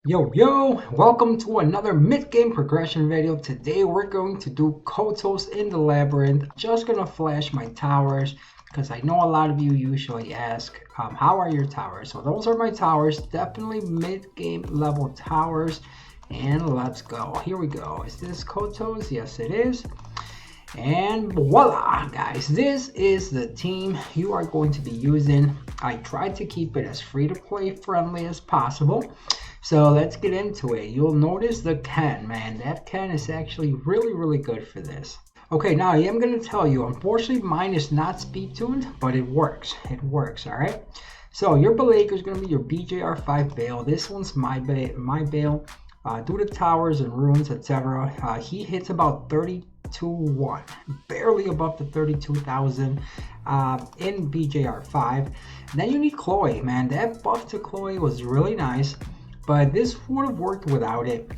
Yo, welcome to another mid-game progression video. Today we're going to do Kotos in the Labyrinth. Just gonna flash my towers because I know a lot of you usually ask, how are your towers? So those are my towers, definitely mid-game level towers. And let's go. Here we go. Is this Kotos? Yes, it is. And voila, guys, this is the team you are going to be using. I tried to keep it as free-to-play friendly as possible. So let's get into it. You'll notice the can, man. That can is actually really good for this. Okay, now I am going to tell you, unfortunately mine is not speed tuned, but it works. It works, all right? So your Belaker is going to be your BJR5 Bale. This one's my Bale. Due to towers and runes, etc. He hits about 32-1, barely above the 32,000 in BJR5. Then you need Chloe, man. That buff to Chloe was really nice. But this would have worked without it.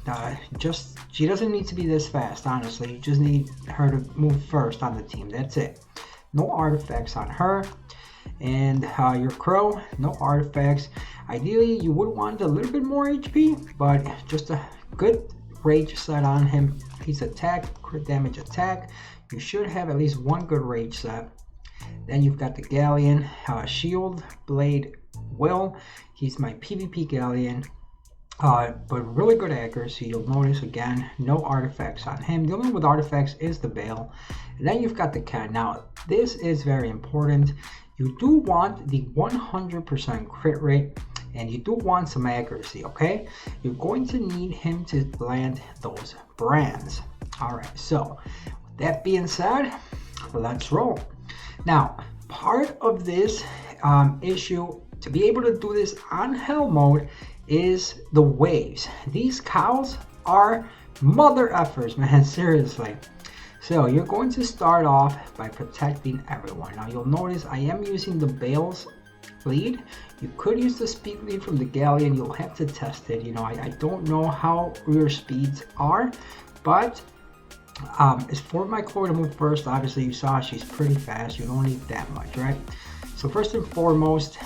She doesn't need to be this fast, honestly. You just need her to move first on the team. That's it. No artifacts on her. And your Crow, no artifacts. Ideally, you would want a little bit more HP, but just a good rage set on him. He's attack, crit damage attack. You should have at least one good rage set. Then you've got the Galleon, Shield, Blade, Will. He's my PvP Galleon. But really good accuracy. You'll notice again, no artifacts on him. The only one with artifacts is the Bale. And then you've got the Cat. Now, this is very important. You do want the 100% crit rate, and you do want some accuracy, okay? You're going to need him to land those brands. All right, so with that being said, let's roll. Now, part of this issue, to be able to do this on hell mode, is the waves. These cows are mother effers, man, seriously. So you're going to start off by protecting everyone. Now you'll notice I am using the Bale's lead. You could use the speed lead from the Galleon. You'll have to test it. You know, I don't know how your speeds are, but it's for my Chloe to move first. Obviously you saw she's pretty fast. You don't need that much, right? So first and foremost,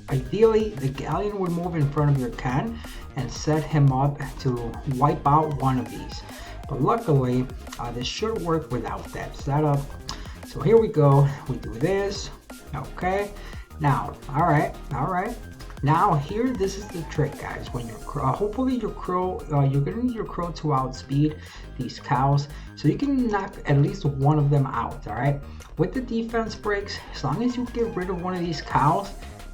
ideally, the Galleon would move in front of your Ken and set him up to wipe out one of these. But luckily, this should work without that setup. So here we go. We do this. Okay. Now, all right. Now here, this is the trick, guys. When you're hopefully your Crow, you're gonna need your Crow to outspeed these cows, so you can knock at least one of them out. All right. With the defense breaks, as long as you get rid of one of these cows,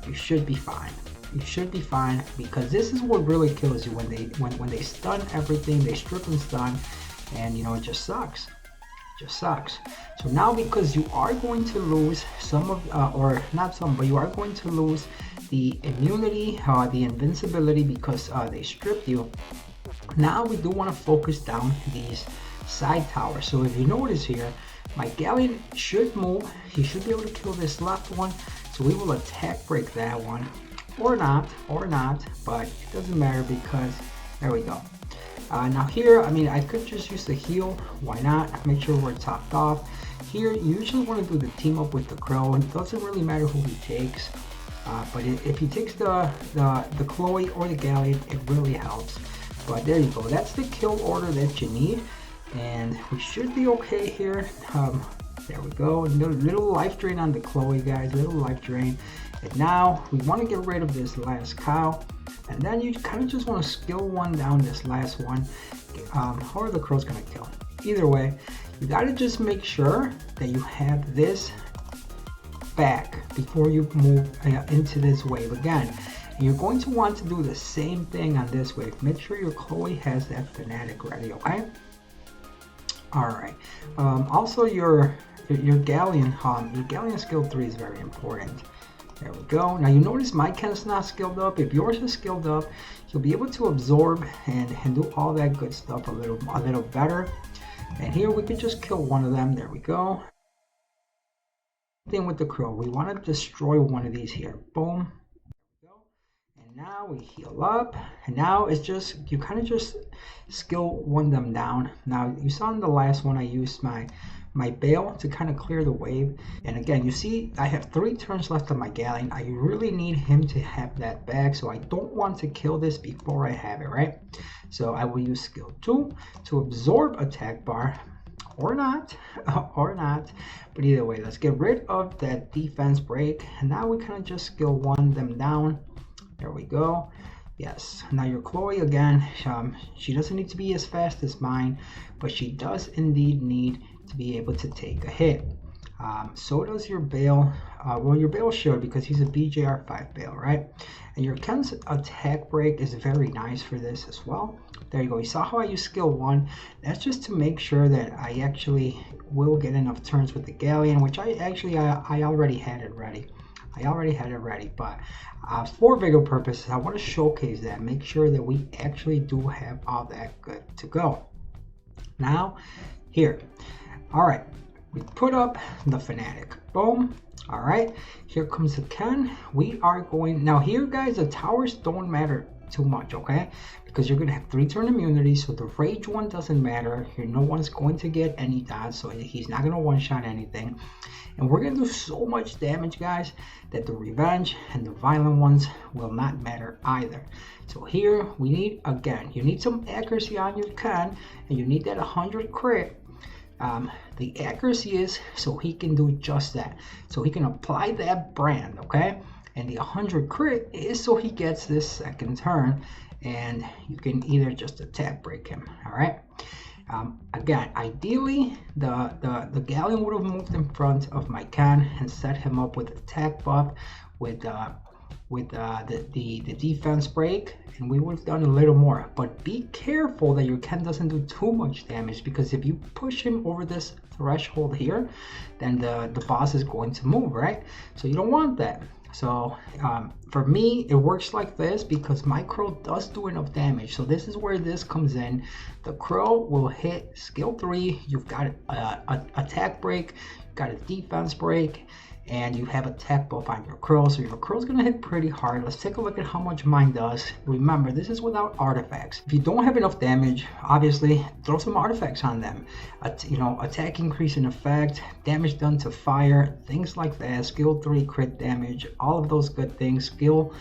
you should be fine. You should be fine, because this is what really kills you when they stun everything. They strip and stun, and it just sucks. It just sucks. So now, because you are going to lose some of, or not some, but you are going to lose the immunity, the invincibility, because they stripped you. Now we do want to focus down these side towers. So if you notice here, my Galleon should move. He should be able to kill this left one. So we will attack break that one, or not, but it doesn't matter because there we go. Now here, I mean, I could just use the heal. Why not? Make sure we're topped off. Here, you usually want to do the team up with the Crow, and it doesn't really matter who he takes. But if he takes the Chloe or the Galleon, it really helps. But there you go. That's the kill order that you need, and we should be okay here. There we go. Little life drain on the Chloe, guys. Little life drain. And now we want to get rid of this last cow. And then you kind of just want to skill one down this last one. Or the Crow's going to kill. Either way, you got to just make sure that you have this back before you move into this wave again. And you're going to want to do the same thing on this wave. Make sure your Chloe has that Fanatic ready, okay? Alright. Also your Galleon, your Galleon skill 3 is very important. There we go. Now you notice my Ken's not skilled up. If yours is skilled up, he'll be able to absorb and do all that good stuff a little better. And here we could just kill one of them. There we go. Thing with the Crow, we want to destroy one of these here. Boom. There we go. And now we heal up. And now it's just, you kind of just skill one them down. Now you saw in the last one I used my my Bale to kind of clear the wave. And again, you see I have 3 turns left on my Galleon. I really need him to have that back, so I don't want to kill this before I have it, right? So I will use skill 2 to absorb attack bar, or not, or not. But either way, let's get rid of that defense break. And now we kind of just skill 1 them down. There we go. Yes, now your Chloe again, she doesn't need to be as fast as mine, but she does indeed need to be able to take a hit. So does your Bale. Well, your Bale should, because he's a BJR5 Bale, right? And your Ken's attack break is very nice for this as well. There you go. You saw how I use skill 1. That's just to make sure that I actually will get enough turns with the Galleon, which I already had it ready. But for video purposes, I want to showcase that, make sure that we actually do have all that good to go. Now, here, all right, we put up the Fanatic, boom. All right, here comes the Ken. We are going, now here guys, the towers don't matter too much, okay? Because you're gonna have 3 turn immunity, so the rage one doesn't matter. Here, no one's going to get any dots, so he's not gonna one-shot anything. And we're gonna do so much damage, guys, that the revenge and the violent ones will not matter either. So here we need, again, you need some accuracy on your Ken, and you need that 100 crit. The accuracy is so he can do just that, so he can apply that brand, okay? And the 100 crit is so he gets this second turn, and you can either just attack break him. All right. Again, ideally, the Galleon would have moved in front of my Ken and set him up with attack buff, with the defense break, and we would have done a little more. But be careful that your Ken doesn't do too much damage, because if you push him over this threshold here, then the boss is going to move, right? So you don't want that. So for me, it works like this because my Crow does do enough damage. So this is where this comes in. The Crow will hit skill 3. You've got an attack break, you've got a defense break, and you have attack buff on your Crow. So your Crow's gonna hit pretty hard. Let's take a look at how much mine does. Remember, this is without artifacts. If you don't have enough damage, obviously throw some artifacts on them. Attack increase in effect, damage done to fire, things like that. Skill 3 crit damage, all of those good things. Skill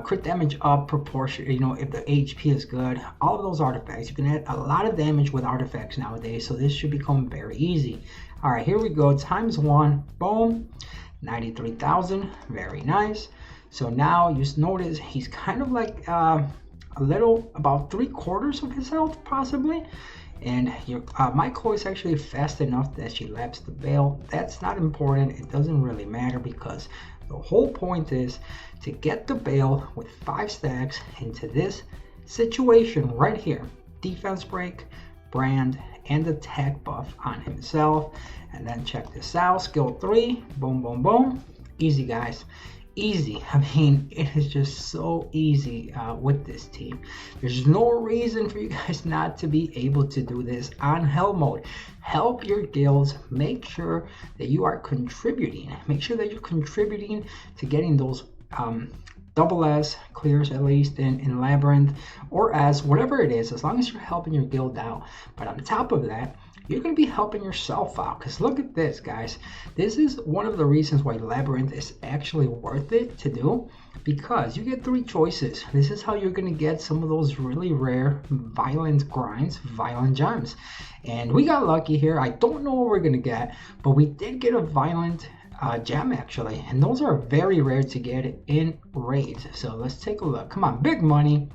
crit damage up proportion, if the HP is good, all of those artifacts. You can add a lot of damage with artifacts nowadays, so this should become very easy. All right, here we go, ×1, boom, 93,000, very nice. So now you notice he's kind of like about 3/4 of his health possibly. And my Chloe is actually fast enough that she laps the Bale. That's not important, it doesn't really matter, because the whole point is to get the Bale with 5 stacks into this situation right here. Defense break, brand, and attack buff on himself. And then check this out, skill 3, boom, boom, boom. Easy, guys, easy. I mean, it is just so easy with this team. There's no reason for you guys not to be able to do this on hell mode. Help your guilds, make sure that you are contributing. Make sure that you're contributing to getting those double S clears, at least in Labyrinth, or as whatever it is, as long as you're helping your guild out. But on top of that, you're going to be helping yourself out, because look at this, guys. This is one of the reasons why Labyrinth is actually worth it to do, because you get 3 choices. This is how you're going to get some of those really rare violent grinds, violent gems. And we got lucky here. I don't know what we're going to get, but we did get a violent gem actually, and those are very rare to get in raids. So let's take a look. Come on, big money.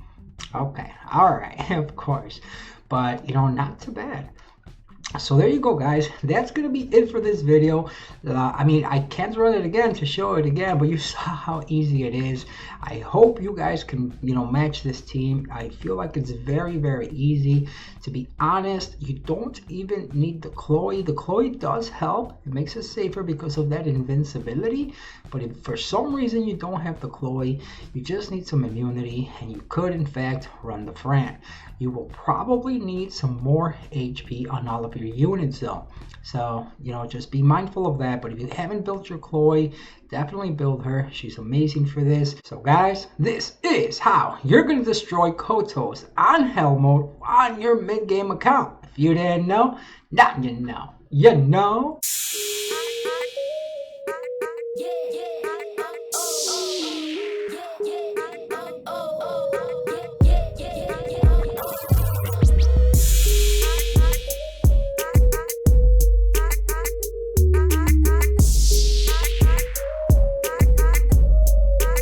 Okay, all right, of course, but not too bad. So there you go, guys. That's gonna be it for this video. I mean, I can't run it again to show it again, but you saw how easy it is. I hope you guys can match this team. I feel like it's very, very easy. To be honest, you don't even need the Chloe. The Chloe does help. It makes it safer because of that invincibility. But if for some reason you don't have the Chloe, you just need some immunity, and you could in fact run the Fran. You will probably need some more HP on all of your units though. So, just be mindful of that. But if you haven't built your Chloe, definitely build her. She's amazing for this. So guys, this is how you're going to destroy Kotos on hell mode on your mid-game account. If you didn't know, now you know. You know? Yeah.